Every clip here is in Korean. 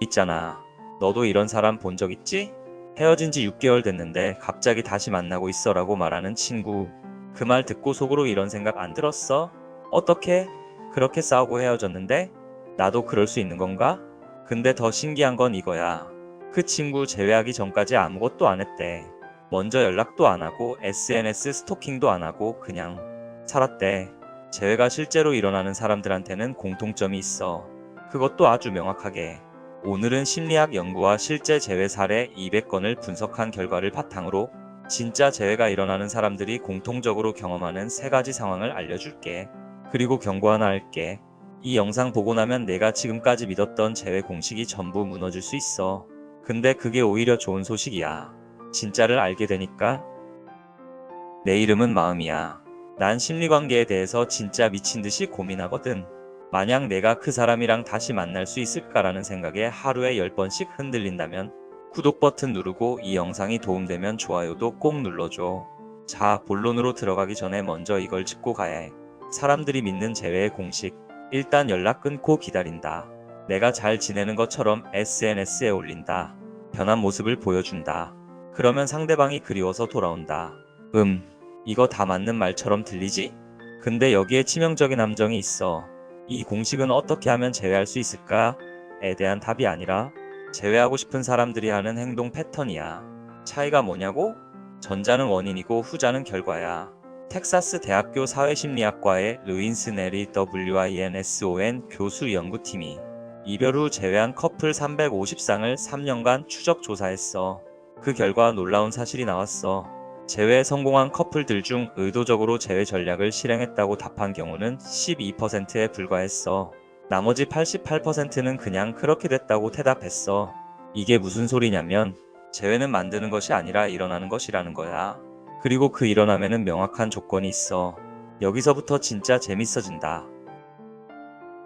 있잖아. 너도 이런 사람 본 적 있지? 헤어진 지 6개월 됐는데 갑자기 다시 만나고 있어라고 말하는 친구. 그 말 듣고 속으로 이런 생각 안 들었어? 어떻게? 그렇게 싸우고 헤어졌는데? 나도 그럴 수 있는 건가? 근데 더 신기한 건 이거야. 그 친구 제외하기 전까지 아무것도 안 했대. 먼저 연락도 안 하고 SNS 스토킹도 안 하고 그냥 살았대. 재회가 실제로 일어나는 사람들한테는 공통점이 있어. 그것도 아주 명확하게. 오늘은 심리학 연구와 실제 재회 사례 200건을 분석한 결과를 바탕으로 진짜 재회가 일어나는 사람들이 공통적으로 경험하는 3가지 상황을 알려줄게. 그리고 경고 하나 할게. 이 영상 보고 나면 내가 지금까지 믿었던 재회 공식이 전부 무너질 수 있어. 근데 그게 오히려 좋은 소식이야. 진짜를 알게 되니까. 내 이름은 마음이야. 난 심리관계에 대해서 진짜 미친듯이 고민하거든. 만약 내가 그 사람이랑 다시 만날 수 있을까라는 생각에 하루에 10번씩 흔들린다면 구독 버튼 누르고 이 영상이 도움되면 좋아요도 꼭 눌러줘. 자, 본론으로 들어가기 전에 먼저 이걸 짚고 가야 해. 사람들이 믿는 재회의 공식. 일단 연락 끊고 기다린다. 내가 잘 지내는 것처럼 SNS에 올린다. 변한 모습을 보여준다. 그러면 상대방이 그리워서 돌아온다. 이거 다 맞는 말처럼 들리지? 근데 여기에 치명적인 함정이 있어. 이 공식은 어떻게 하면 제외할 수 있을까?에 대한 답이 아니라 제외하고 싶은 사람들이 하는 행동 패턴이야. 차이가 뭐냐고? 전자는 원인이고 후자는 결과야. 텍사스 대학교 사회심리학과의 루인스 네리 WINSON 교수 연구팀이 이별 후 재회한 커플 350쌍을 3년간 추적 조사했어. 그 결과 놀라운 사실이 나왔어. 재회에 성공한 커플들 중 의도적으로 재회 전략을 실행했다고 답한 경우는 12%에 불과했어. 나머지 88%는 그냥 그렇게 됐다고 대답했어. 이게 무슨 소리냐면 재회는 만드는 것이 아니라 일어나는 것이라는 거야. 그리고 그 일어남에는 명확한 조건이 있어. 여기서부터 진짜 재밌어진다.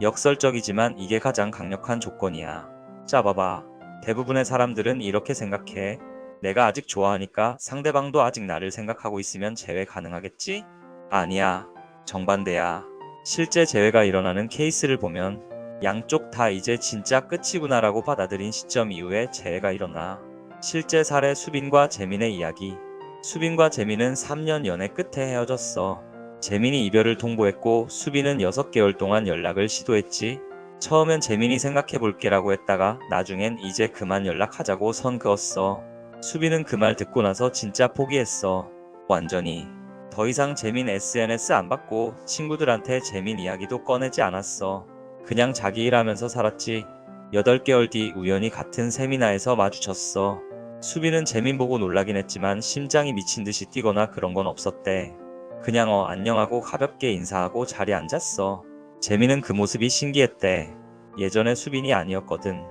역설적이지만 이게 가장 강력한 조건이야. 자, 봐봐. 대부분의 사람들은 이렇게 생각해. 내가 아직 좋아하니까 상대방도 아직 나를 생각하고 있으면 재회 가능하겠지? 아니야. 정반대야. 실제 재회가 일어나는 케이스를 보면 양쪽 다 이제 진짜 끝이구나라고 받아들인 시점 이후에 재회가 일어나. 실제 사례 수빈과 재민의 이야기. 수빈과 재민은 3년 연애 끝에 헤어졌어. 재민이 이별을 통보했고 수빈은 6개월 동안 연락을 시도했지. 처음엔 재민이 생각해볼게라고 했다가 나중엔 이제 그만 연락하자고 선 그었어. 수빈은 그 말 듣고 나서 진짜 포기했어. 완전히. 더 이상 재민 SNS 안 받고 친구들한테 재민 이야기도 꺼내지 않았어. 그냥 자기 일하면서 살았지. 8개월 뒤 우연히 같은 세미나에서 마주쳤어. 수빈은 재민 보고 놀라긴 했지만 심장이 미친 듯이 뛰거나 그런 건 없었대. 그냥 안녕하고 가볍게 인사하고 자리에 앉았어. 재민은 그 모습이 신기했대. 예전에 수빈이 아니었거든.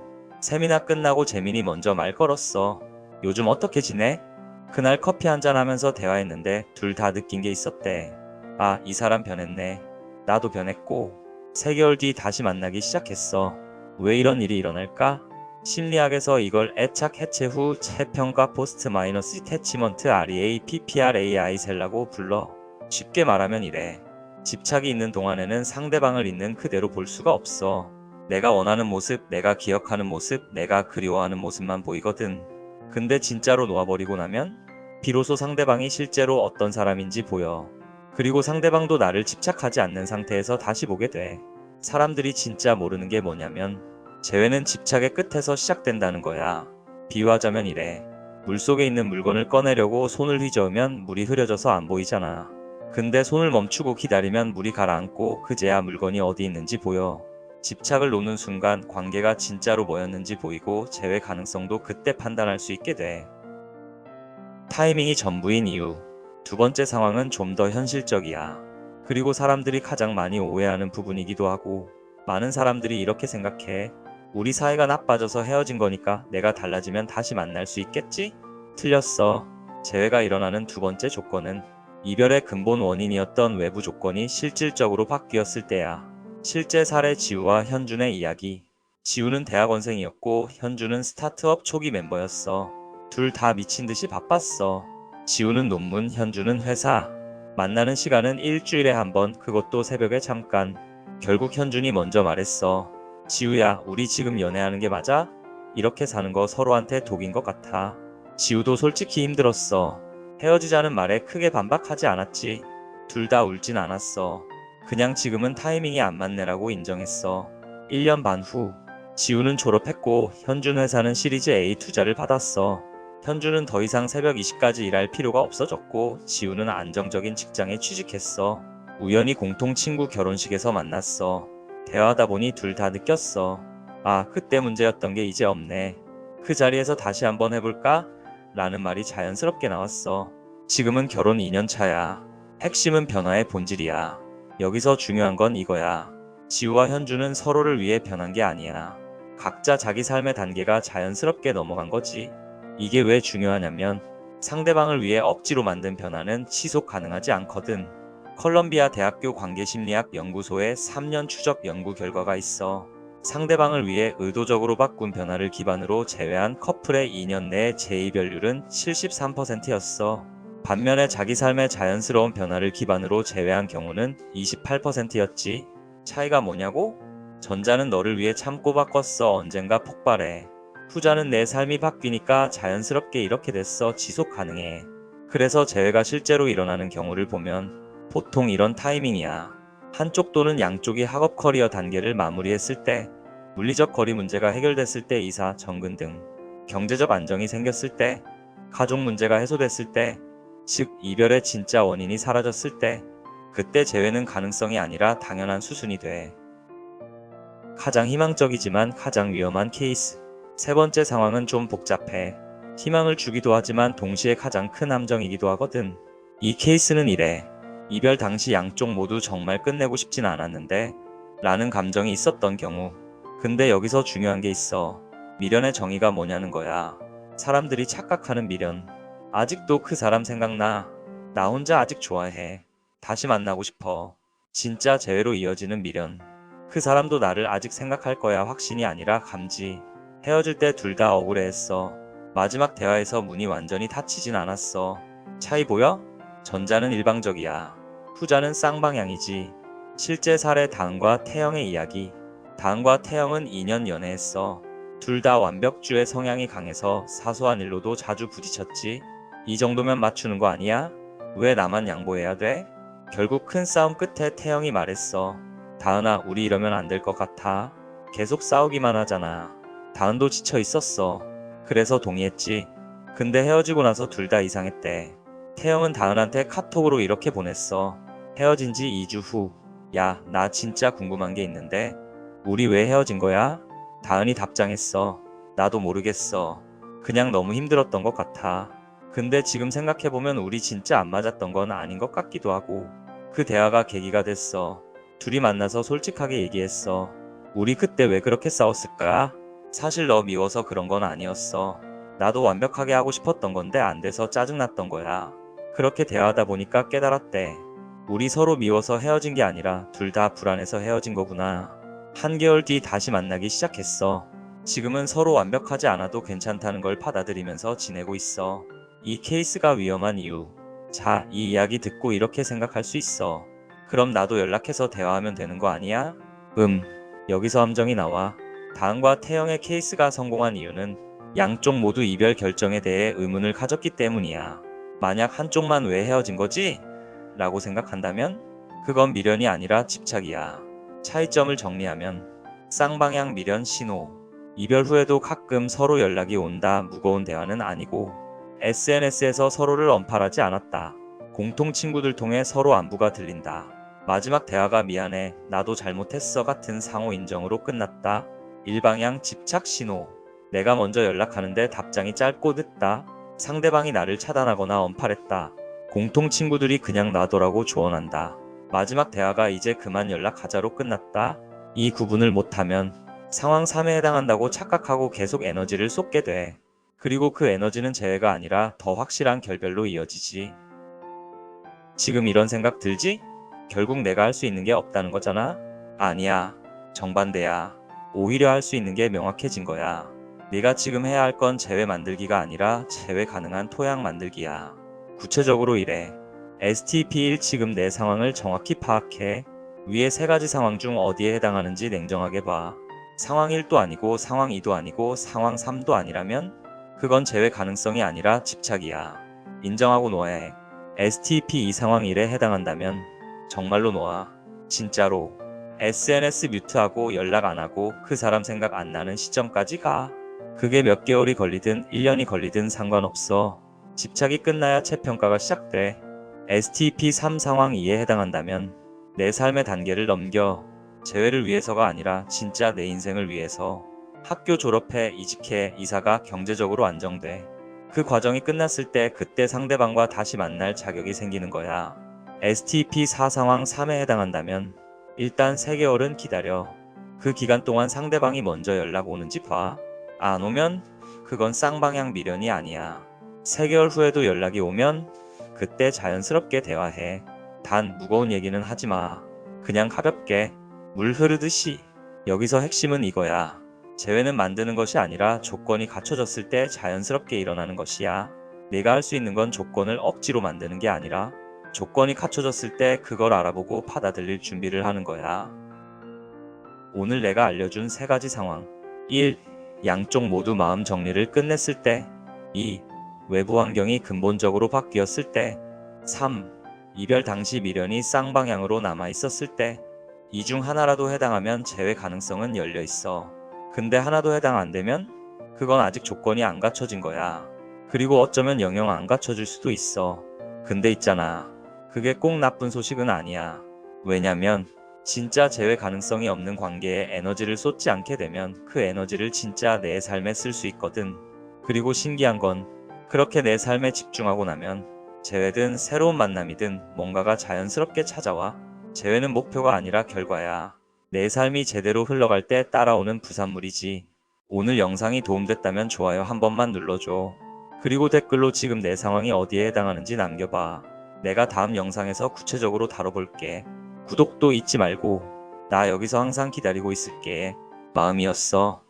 세미나 끝나고 재민이 먼저 말 걸었어. 요즘 어떻게 지내? 그날 커피 한잔 하면서 대화했는데 둘 다 느낀 게 있었대. 아, 이 사람 변했네. 나도 변했고. 3개월 뒤 다시 만나기 시작했어. 왜 이런 일이 일어날까? 심리학에서 이걸 애착 해체 후 재평가 포스트 마이너스 태치먼트 REAPPRAI 셀라고 불러. 쉽게 말하면 이래. 집착이 있는 동안에는 상대방을 있는 그대로 볼 수가 없어. 내가 원하는 모습, 내가 기억하는 모습, 내가 그리워하는 모습만 보이거든. 근데 진짜로 놓아버리고 나면 비로소 상대방이 실제로 어떤 사람인지 보여. 그리고 상대방도 나를 집착하지 않는 상태에서 다시 보게 돼. 사람들이 진짜 모르는 게 뭐냐면 재회는 집착의 끝에서 시작된다는 거야. 비유하자면 이래. 물속에 있는 물건을 꺼내려고 손을 휘저으면 물이 흐려져서 안 보이잖아. 근데 손을 멈추고 기다리면 물이 가라앉고 그제야 물건이 어디 있는지 보여. 집착을 놓는 순간 관계가 진짜로 뭐였는지 보이고 재회 가능성도 그때 판단할 수 있게 돼. 타이밍이 전부인 이유. 두 번째 상황은 좀 더 현실적이야. 그리고 사람들이 가장 많이 오해하는 부분이기도 하고, 많은 사람들이 이렇게 생각해. 우리 사이가 나빠져서 헤어진 거니까 내가 달라지면 다시 만날 수 있겠지? 틀렸어. 재회가 일어나는 두 번째 조건은 이별의 근본 원인이었던 외부 조건이 실질적으로 바뀌었을 때야. 실제 사례 지우와 현준의 이야기. 지우는 대학원생이었고 현준은 스타트업 초기 멤버였어. 둘 다 미친 듯이 바빴어. 지우는 논문, 현준은 회사. 만나는 시간은 일주일에 한 번, 그것도 새벽에 잠깐. 결국 현준이 먼저 말했어. 지우야, 우리 지금 연애하는 게 맞아? 이렇게 사는 거 서로한테 독인 것 같아. 지우도 솔직히 힘들었어. 헤어지자는 말에 크게 반박하지 않았지. 둘 다 울진 않았어. 그냥 지금은 타이밍이 안 맞네라고 인정했어. 1년 반 후, 지우는 졸업했고 현준 회사는 시리즈 A 투자를 받았어. 현준은 더 이상 새벽 2시까지 일할 필요가 없어졌고 지우는 안정적인 직장에 취직했어. 우연히 공통 친구 결혼식에서 만났어. 대화하다 보니 둘 다 느꼈어. 아, 그때 문제였던 게 이제 없네. 그 자리에서 다시 한번 해볼까? 라는 말이 자연스럽게 나왔어. 지금은 결혼 2년 차야. 핵심은 변화의 본질이야. 여기서 중요한 건 이거야. 지우와 현주는 서로를 위해 변한 게 아니야. 각자 자기 삶의 단계가 자연스럽게 넘어간 거지. 이게 왜 중요하냐면 상대방을 위해 억지로 만든 변화는 지속 가능하지 않거든. 컬럼비아 대학교 관계심리학 연구소의 3년 추적 연구 결과가 있어. 상대방을 위해 의도적으로 바꾼 변화를 기반으로 제외한 커플의 2년 내 재이별률은 73%였어. 반면에 자기 삶의 자연스러운 변화를 기반으로 제외한 경우는 28%였지. 차이가 뭐냐고? 전자는 너를 위해 참고 바꿨어. 언젠가 폭발해. 후자는 내 삶이 바뀌니까 자연스럽게 이렇게 됐어. 지속 가능해. 그래서 재회가 실제로 일어나는 경우를 보면 보통 이런 타이밍이야. 한쪽 또는 양쪽이 학업 커리어 단계를 마무리했을 때, 물리적 거리 문제가 해결됐을 때, 이사, 정근 등 경제적 안정이 생겼을 때, 가족 문제가 해소됐을 때, 즉 이별의 진짜 원인이 사라졌을 때, 그때 재회는 가능성이 아니라 당연한 수순이 돼. 가장 희망적이지만 가장 위험한 케이스. 세 번째 상황은 좀 복잡해. 희망을 주기도 하지만 동시에 가장 큰 함정이기도 하거든. 이 케이스는 이래. 이별 당시 양쪽 모두 정말 끝내고 싶진 않았는데 라는 감정이 있었던 경우. 근데 여기서 중요한 게 있어. 미련의 정의가 뭐냐는 거야. 사람들이 착각하는 미련. 아직도 그 사람 생각나. 나 혼자 아직 좋아해. 다시 만나고 싶어. 진짜 재회로 이어지는 미련. 그 사람도 나를 아직 생각할 거야 확신이 아니라 감지. 헤어질 때 둘 다 억울해했어. 마지막 대화에서 문이 완전히 닫히진 않았어. 차이 보여? 전자는 일방적이야. 후자는 쌍방향이지. 실제 사례 다은과 태영의 이야기. 다은과 태영은 2년 연애했어. 둘 다 완벽주의 성향이 강해서 사소한 일로도 자주 부딪혔지. 이 정도면 맞추는 거 아니야? 왜 나만 양보해야 돼? 결국 큰 싸움 끝에 태영이 말했어. 다은아, 우리 이러면 안 될 것 같아. 계속 싸우기만 하잖아. 다은도 지쳐 있었어. 그래서 동의했지. 근데 헤어지고 나서 둘 다 이상했대. 태영은 다은한테 카톡으로 이렇게 보냈어. 헤어진 지 2주 후. 야, 나 진짜 궁금한 게 있는데 우리 왜 헤어진 거야? 다은이 답장했어. 나도 모르겠어. 그냥 너무 힘들었던 것 같아. 근데 지금 생각해보면 우리 진짜 안 맞았던 건 아닌 것 같기도 하고. 그 대화가 계기가 됐어. 둘이 만나서 솔직하게 얘기했어. 우리 그때 왜 그렇게 싸웠을까? 사실 너 미워서 그런 건 아니었어. 나도 완벽하게 하고 싶었던 건데 안 돼서 짜증났던 거야. 그렇게 대화하다 보니까 깨달았대. 우리 서로 미워서 헤어진 게 아니라 둘 다 불안해서 헤어진 거구나. 한개월 뒤 다시 만나기 시작했어. 지금은 서로 완벽하지 않아도 괜찮다는 걸 받아들이면서 지내고 있어. 이 케이스가 위험한 이유. 자, 이 이야기 듣고 이렇게 생각할 수 있어. 그럼 나도 연락해서 대화하면 되는 거 아니야? 여기서 함정이 나와. 다은과 태영의 케이스가 성공한 이유는 양쪽 모두 이별 결정에 대해 의문을 가졌기 때문이야. 만약 한쪽만 왜 헤어진 거지? 라고 생각한다면 그건 미련이 아니라 집착이야. 차이점을 정리하면 쌍방향 미련 신호. 이별 후에도 가끔 서로 연락이 온다. 무거운 대화는 아니고 SNS에서 서로를 언팔하지 않았다. 공통 친구들 통해 서로 안부가 들린다. 마지막 대화가 미안해, 나도 잘못했어 같은 상호 인정으로 끝났다. 일방향 집착 신호. 내가 먼저 연락하는데 답장이 짧고 늦다. 상대방이 나를 차단하거나 언팔했다. 공통 친구들이 그냥 놔둬라고 조언한다. 마지막 대화가 이제 그만 연락하자로 끝났다. 이 구분을 못하면 상황 3에 해당한다고 착각하고 계속 에너지를 쏟게 돼. 그리고 그 에너지는 재회가 아니라 더 확실한 결별로 이어지지. 지금 이런 생각 들지? 결국 내가 할 수 있는 게 없다는 거잖아? 아니야. 정반대야. 오히려 할 수 있는 게 명확해진 거야. 네가 지금 해야 할 건 재회 만들기가 아니라 재회 가능한 토양 만들기야. 구체적으로 이래. STP1 지금 내 상황을 정확히 파악해. 위에 세 가지 상황 중 어디에 해당하는지 냉정하게 봐. 상황 1도 아니고 상황 2도 아니고 상황 3도 아니라면 그건 재회 가능성이 아니라 집착이야. 인정하고 놓아. STP 이 상황 1에 해당한다면 정말로 놓아. 진짜로. SNS 뮤트하고 연락 안 하고 그 사람 생각 안 나는 시점까지 가. 그게 몇 개월이 걸리든 1년이 걸리든 상관없어. 집착이 끝나야 재평가가 시작돼. STP 3 상황 2에 해당한다면 내 삶의 단계를 넘겨. 재회를 위해서가 아니라 진짜 내 인생을 위해서. 학교 졸업해, 이직해, 이사가 경제적으로 안정돼. 그 과정이 끝났을 때 그때 상대방과 다시 만날 자격이 생기는 거야. STP 4 상황 3에 해당한다면 일단 3개월은 기다려. 그 기간 동안 상대방이 먼저 연락 오는지 봐. 안 오면 그건 쌍방향 미련이 아니야. 3개월 후에도 연락이 오면 그때 자연스럽게 대화해. 단 무거운 얘기는 하지 마. 그냥 가볍게 물 흐르듯이. 여기서 핵심은 이거야. 재회는 만드는 것이 아니라 조건이 갖춰졌을 때 자연스럽게 일어나는 것이야. 내가 할 수 있는 건 조건을 억지로 만드는 게 아니라 조건이 갖춰졌을 때 그걸 알아보고 받아들일 준비를 하는 거야. 오늘 내가 알려준 3가지 상황. 1. 양쪽 모두 마음 정리를 끝냈을 때. 2. 외부 환경이 근본적으로 바뀌었을 때. 3. 이별 당시 미련이 쌍방향으로 남아있었을 때. 이 중 하나라도 해당하면 재회 가능성은 열려 있어. 근데 하나도 해당 안 되면 그건 아직 조건이 안 갖춰진 거야. 그리고 어쩌면 영영 안 갖춰질 수도 있어. 근데 있잖아. 그게 꼭 나쁜 소식은 아니야. 왜냐면 진짜 재회 가능성이 없는 관계에 에너지를 쏟지 않게 되면 그 에너지를 진짜 내 삶에 쓸 수 있거든. 그리고 신기한 건 그렇게 내 삶에 집중하고 나면 재회든 새로운 만남이든 뭔가가 자연스럽게 찾아와. 재회는 목표가 아니라 결과야. 내 삶이 제대로 흘러갈 때 따라오는 부산물이지. 오늘 영상이 도움됐다면 좋아요 한 번만 눌러줘. 그리고 댓글로 지금 내 상황이 어디에 해당하는지 남겨봐. 내가 다음 영상에서 구체적으로 다뤄볼게. 구독도 잊지 말고. 나 여기서 항상 기다리고 있을게. 마음이었어.